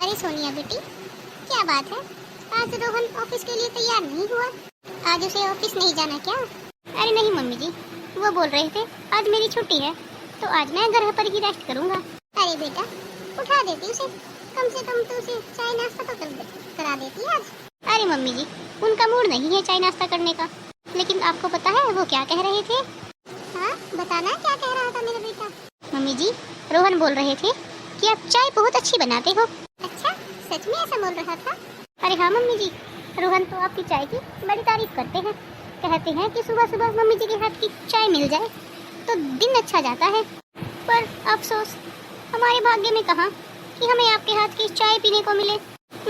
अरे सोनिया बेटी, क्या बात है? आज रोहन ऑफिस के लिए तैयार नहीं हुआ। आज उसे ऑफिस नहीं जाना क्या? अरे नहीं मम्मी जी, वो बोल रहे थे आज मेरी छुट्टी है तो आज मैं घर पर ही रेस्ट करूंगा। अरे बेटा, उठा देती उसे, कम से कम तो उसे चाय नाश्ता तो करा देती आज। अरे मम्मी जी, उनका मूड नहीं है चाय नाश्ता करने का। लेकिन आपको पता है वो क्या कह रहे थे? हाँ बताना, क्या कह रहा था मेरा बेटा? मम्मी जी, रोहन बोल रहे थे कि आप चाय बहुत अच्छी बनाते हो। अच्छा, सच में ऐसा बोल रहा था? अरे हाँ मम्मी जी, रोहन तो आपकी चाय की बड़ी तारीफ करते हैं। कहते हैं कि सुबह सुबह मम्मी जी के हाथ की चाय मिल जाए तो दिन अच्छा जाता है। पर अफसोस, हमारे भाग्य में कहाँ कि हमें आपके हाथ की चाय पीने को मिले।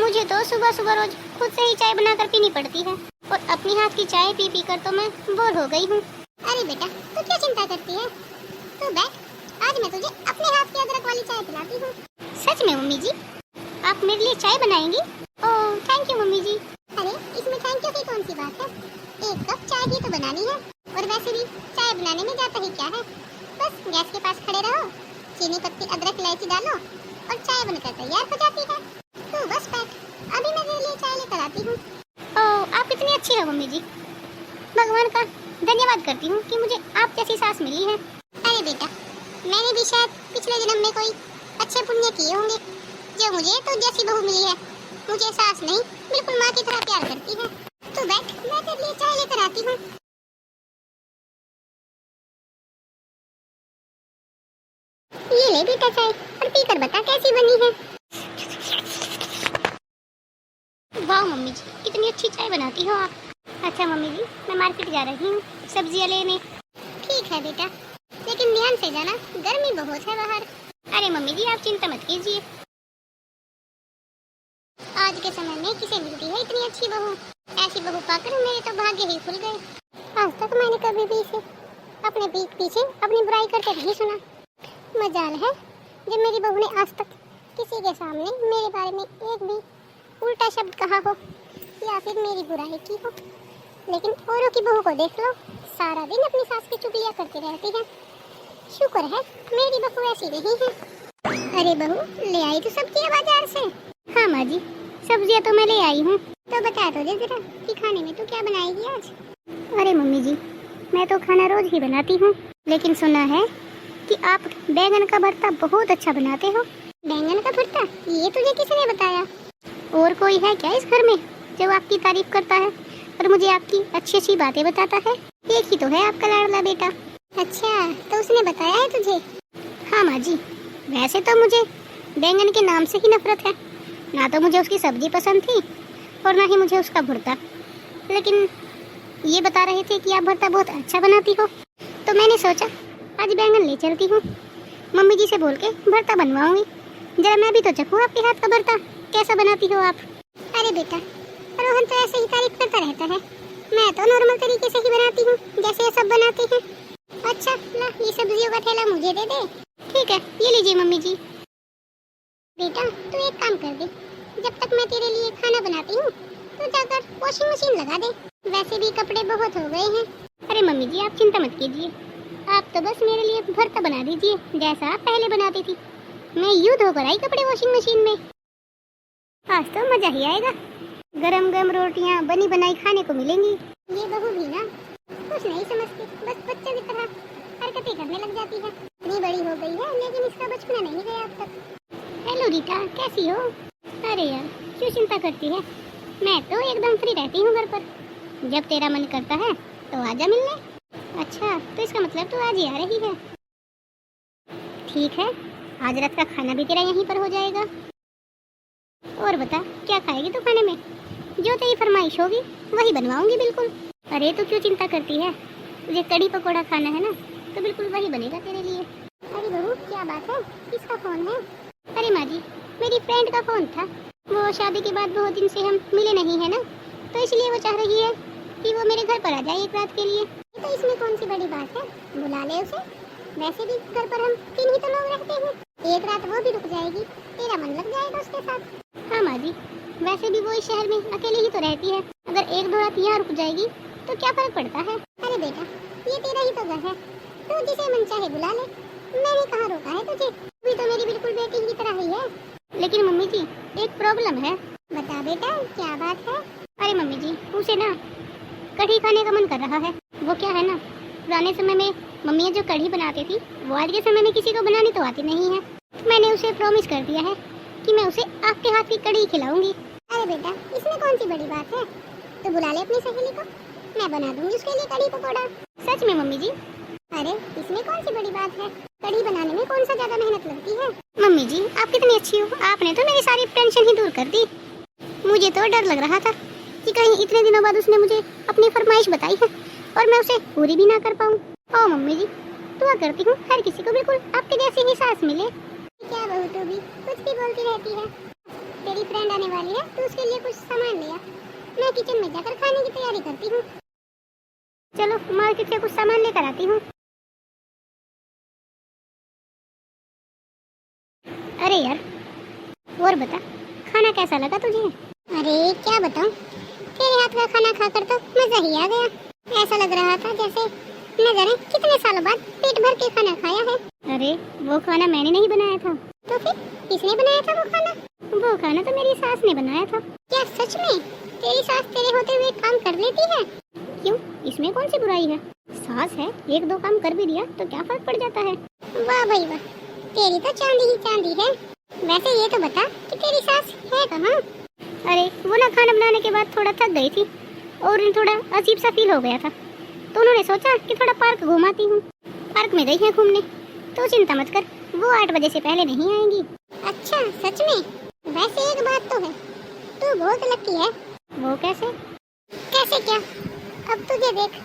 मुझे तो सुबह सुबह रोज खुद से ही चाय बनाकर पीनी पड़ती है और अपनी हाथ की चाय पी पी कर तो मैं बोर हो गई हूँ। अरे बेटा, तू क्या चिंता करती है? तू बैठ, आज मैं तुझे अपने हाथ की अदरक वाली चाय पिलाती हूँ। सच में मम्मी जी, आप मेरे लिए चाय बनाएंगी? ओह थैंक यू मम्मी जी। अरे इसमें थैंक यू की कौन सी बात है? एक कप चाय ही तो बनानी है और वैसे भी चाय बनाने में जाता ही क्या है? बस गैस के पास खड़े रहो, चीनी पत्ती अदरक इलायची डालो और चाय बनकर तैयार हो जाती है। तो बस बैठ, अभी मैं तेरे लिए चाय लेकर आती हूँ। ओह आप इतनी अच्छी हो मम्मी जी, भगवान का धन्यवाद करती हूँ कि मुझे आप जैसी सास मिली है। अरे बेटा, मैंने भी शायद पिछले जन्म में कोई अच्छे पुण्य किए होंगे जो मुझे तो जैसी बहू मिली है। मुझे सास नहीं, बिल्कुल माँ की तरह प्यार करती है। तो बैठ, मैं तेरे लिए चाय लेकर आती हूँ। ये ले बेटा चाय और पीकर बता कैसी बनी है। वाह मम्मी जी, कितनी अच्छी चाय बनाती हो आप। अच्छा मम्मी जी, मैं मार्केट जा रही हूँ सब्जियाँ लेने। ठीक है बेटा, लेकिन ध्यान से जाना, गर्मी बहुत है बाहर। अरे मम्मी जी आप चिंता मत कीजिए, आज के समय में किसे मिलती है इतनी अच्छी बहू। ऐसी बहू पाकर मेरे तो भाग्य ही खुल गए। आज तक मैंने कभी भी इसे अपने पीठ पीछे अपनी बुराई करते नहीं सुना। मजाल है जब मेरी बहू ने आज तक किसी के सामने मेरे बारे में एक भी उल्टा शब्द कहा हो या फिर मेरी बुराई की हो। लेकिन औरों की बहू को देख लो, सारा दिन अपनी सास की चुगलियां करती रहती है। शुक्र है मेरी बहू ऐसी नहीं है। अरे बहू, ले आई तो सब्जियां बाजार से? हाँ माँ जी, सब्जियां तो मैं ले आई हूँ। तो बता दो जरा कि खाने में तू क्या बनाएगी आज? अरे मम्मी जी, मैं तो खाना रोज ही बनाती हूँ, लेकिन सुना है कि आप बैंगन का भरता बहुत अच्छा बनाते हो। बैंगन का भरता? ये तुझे किसने बताया? और कोई है क्या इस घर में जो आपकी तारीफ करता है और मुझे आपकी अच्छी अच्छी बातें बताता है? एक ही तो है आपका लाडला बेटा। अच्छा, तो उसने बताया है तुझे? हाँ माँ जी, वैसे तो मुझे बैंगन के नाम से ही नफरत है। ना तो मुझे उसकी सब्जी पसंद थी और ना ही मुझे उसका भरता। लेकिन ये बता रहे थे कि आप भरता बहुत अच्छा बनाती हो, तो मैंने सोचा आज बैंगन ले चलती हूँ। मम्मी जी से बोल के भरता बनवाऊंगी, जरा मैं भी तो चखूँ आपके हाथ का भरता कैसा बनाती हो आप। अरे बेटा, रोहन तो ऐसे ही तारीफ करता रहता है, मैं तो नॉर्मल तरीके से ही बनाती हूँ जैसे ये सब बनाते हैं। अच्छा ला, ये सब्जियों का ठेला मुझे दे दे। ठीक है, ये लीजिए मम्मी जी। बेटा तू एक काम कर दे, जब तक मैं तेरे लिए खाना बनाती हूँ तो जाकर वॉशिंग मशीन लगा दे, वैसे भी कपड़े बहुत हो गए हैं। अरे मम्मी जी आप चिंता मत कीजिए, आप तो बस मेरे लिए भरता बना दीजिए जैसा आप पहले बनाती थी। मैं यूँ धोकर आई कपड़े वॉशिंग मशीन में। आज तो मजा ही आएगा, गरम गरम रोटियाँ बनी बनाई खाने को मिलेंगी। ये बहू भी ना कुछ नहीं समझती, बस बच्चे की तरह हरकतें करने लग जाती है। इतनी बड़ी हो गई है लेकिन इसका बचपना नहीं गया अब तक। हेलो रीटा, कैसी हो? अरे यार क्यों चिंता करती है, मैं तो एकदम फ्री रहती हूँ घर पर, जब तेरा मन करता है तो आजा मिलने। अच्छा, तो इसका मतलब तू आज ही आ रही है। ठीक है, आज रात का खाना भी तेरा यहीं पर हो जाएगा। और बता क्या खाएगी तू खाने में? जो तेरी फरमाइश होगी वही बनवाऊंगी बिल्कुल। अरे तू क्यों चिंता करती है, तुझे कड़ी पकौड़ा खाना है ना, तो बिल्कुल वही बनेगा तेरे लिए। अरे बहू क्या बात है, किसका फोन है? अरे माँ जी, मेरी फ्रेंड का फोन था। वो शादी के बाद बहुत दिन से हम मिले नहीं है ना, तो इसलिए वो चाह रही है कि वो मेरे घर पर आ जाए एक रात के लिए। तो इसमें कौन सी बड़ी बात है, बुला ले उसे। वैसे भी घर पर हम 3 ही तो लोग रहते हैं, एक रात वो भी रुक जाएगी, तेरा मन लग जाएगा उसके साथ। हाँ माँ जी, वैसे भी वो इस शहर में अकेली ही तो रहती है, अगर 1-2 रात यहाँ रुक जाएगी तो क्या फर्क पड़ता है। अरे बेटा ये तेरा ही तो घर है, तू जिसे मन चाहे बुला ले, मैंने कहाँ रोका है तुझे, तू तो मेरी बिल्कुल बेटी की तरह ही है। लेकिन मम्मी जी एक प्रॉब्लम है। बता बेटा क्या बात है? अरे मम्मी जी उसे ना कढ़ी खाने का मन कर रहा है। वो क्या है ना, पुराने समय में मम्मियाँ जो कढ़ी बनाती थी वो आज के समय में किसी को बनानी तो आती नहीं है। तो मैंने उसे प्रॉमिस कर दिया है कि मैं उसे आपके हाथ की कढ़ी खिलाऊंगी। अरे बेटा इसमें कौन सी बड़ी बात है, तो बुला ले अपनी सहेली को, मैं बना दूंगी उसके लिए कढ़ी पकौड़ा। सच में मम्मी जी? अरे इसमें कौन सी बड़ी बात है, कढ़ी बनाने में कौन सा ज्यादा मेहनत लगती है। मम्मी जी आप कितनी अच्छी हो, आपने तो मेरी सारी टेंशन ही दूर कर दी। मुझे तो डर लग रहा था कि कहीं इतने दिनों बाद उसने मुझे अपनी फरमाइश बताई है और मैं उसे पूरी भी ना कर पाऊँ। ओ मम्मी जी दुआ करती हूँ हर किसी को बिल्कुल आपके जैसी ही सास मिले। क्या बहू तू भी कुछ भी बोलती रहती है। तेरी फ्रेंड आने वाली है तो उसके लिए कुछ सामान लिया, मैं किचन में जाकर खाने की तैयारी करती हूँ। चलो मार्केट से कुछ सामान लेकर आती हूँ। अरे यार और बता खाना कैसा लगा तुझे? अरे क्या बताऊँ, तेरे हाथ का खाना खाकर तो मजा ही आ गया। ऐसा लग रहा था जैसे न जाने कितने सालों बाद पेट भर के खाना खाया है। अरे वो खाना मैंने नहीं बनाया था। तो फिर किसने बनाया था वो खाना? वो खाना तो मेरी सास ने बनाया था। क्या सच में? तेरी सास तेरे होते हुए काम कर लेती है? क्यों इसमें कौन सी बुराई है, सास है एक दो काम कर भी दिया तो क्या फर्क पड़ जाता है। वाह भाई वाह, तेरी तो चांदी ही चांदी है। वैसे ये तो बता कि तेरी सास है कहाँ? अरे वो ना खाना बनाने के बाद थोड़ा थक गई थी और उन्हें थोड़ा अजीब सा फील हो गया था, तो उन्होंने सोचा कि थोड़ा पार्क घुमाती हूँ। पार्क में गई है घूमने, तो चिंता मत कर वो 8 बजे से पहले नहीं आएंगी। अच्छा सच में? वैसे एक बात तो है, तू बहुत लकी है। वो कैसे? कैसे क्या? अब तुझे देख,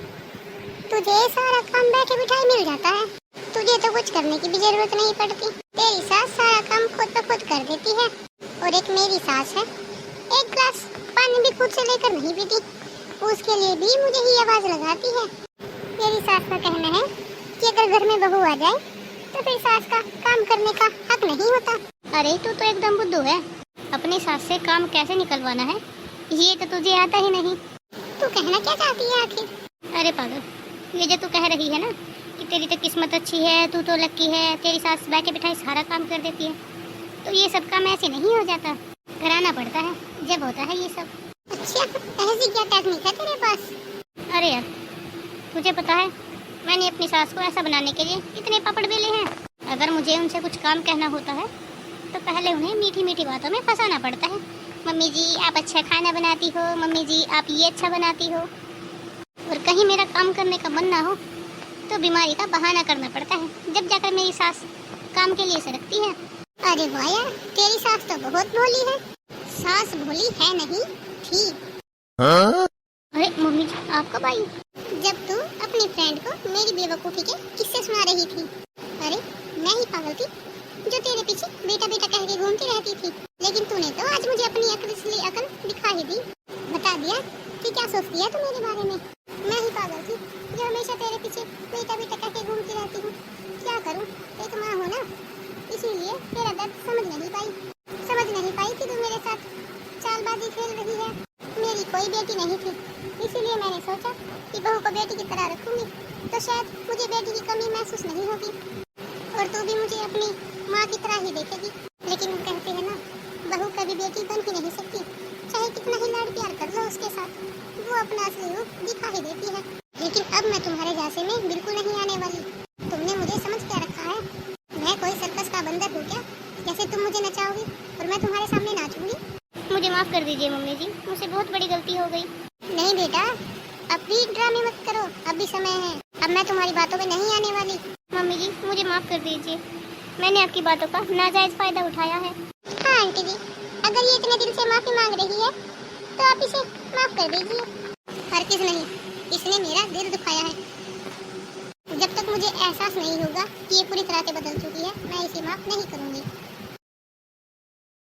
तुझे सारा काम बैठे बिठाए मिल जाता है, तुझे तो कुछ करने की भी जरूरत नहीं पड़ती। तेरी सास सारा काम खुद ब खुद कर देती है और एक मेरी सास है, एक गिलास पानी भी खुद से लेकर नहीं पीती, उसके लिए भी मुझे ही आवाज लगाती है। मेरी सास का कहना है कि अगर घर में बहू आ जाए तो फिर सास का काम करने का हक नहीं होता। अरे तू तो एकदम बुद्धू है, अपनी सास से काम कैसे निकलवाना है ये तो तुझे आता ही नहीं। तू कहना क्या चाहती है आखिर? अरे पागल, ये जो तू कह रही है ना कि तेरी तो किस्मत अच्छी है, तू तो लकी है, तेरी सास बैठे बिठाए सारा काम कर देती है, तो ये सब काम ऐसे नहीं हो जाता, कराना पड़ता है जब होता है ये सब। अच्छा ऐसी क्या टेक्निक है तेरे पास? अरे यार तुझे पता है मैंने अपनी सास को ऐसा बनाने के लिए कितने पापड़ बेले हैं। अगर मुझे उनसे कुछ काम कहना होता है तो पहले उन्हें मीठी मीठी बातों में फंसाना पड़ता है। मम्मी जी आप अच्छा खाना बनाती हो, मम्मी जी आप ये अच्छा बनाती हो, और कहीं मेरा काम करने का मन ना हो तो बीमारी का बहाना करना पड़ता है, जब जाकर मेरी सास काम के लिए सरकती है। अरे वाह यार तेरी सास तो बहुत भोली है। सास भोली है नहीं थी। अरे मम्मी जी आप कब आई? जब तू अपनी फ्रेंड को मेरी बेवकूफी के किस्से सुना रही थी। अरे मैं ही पागल थी जो तेरे पीछे बेटा बेटा कह के घूमती रहती थी, लेकिन तूने तो आज मुझे अपनी असली अकल दिखा ही दी, बता दिया कि क्या सोचती है तू मेरे बारे में। मैं ही पागल थी जो हमेशा तेरे पीछे बेटा बेटा कह के घूमती रहती हूँ। क्या करूँ, एक माँ हो ना, इसीलिए तेरा दर्द समझ नहीं पाई कि तू मेरे साथ चालबाजी खेल रही है। मेरी कोई बेटी नहीं थी, इसीलिए मैंने सोचा कि बहू को बेटी की तरह रखूंगी तो शायद मुझे बेटी की कमी महसूस नहीं होगी और तू भी मुझे अपनी माँ की तरह ही देखेगी। लेकिन वो कहते हैं ना बहू कभी बेटी बन ही नहीं सकती, चाहे कितना ही लाड प्यार कर लो उसके साथ, वो अपना असली रूप दिखा ही देती है। लेकिन अब मैं तुम्हारे जैसे में बिल्कुल नहीं आने वाली। तुमने मुझे समझ क्या रखा है? मैं कोई सर्कस का बंदर हूँ क्या, जैसे तुम मुझे नचाओगी और मैं तुम्हारे सामने नाचूंगी? मुझे माफ कर दीजिए मम्मी जी, मुझसे बहुत बड़ी गलती हो गई। नहीं बेटा अब भी ड्रामे मत करो, अब भी समय है, अब मैं तुम्हारी बातों में नहीं आने वाली। मम्मी जी मुझे माफ कर दीजिए, मैंने आपकी बातों का नाजायज फायदा उठाया है। हाँ आंटी जी, अगर ये इतने दिल से माफी मांग रही है तो आप इसे माफ कर दीजिए। हरगिज़ नहीं, इसने मेरा दिल दुखाया है। जब तक मुझे एहसास नहीं होगा कि ये पूरी तरह से बदल चुकी है मैं इसे माफ नहीं करूँगी।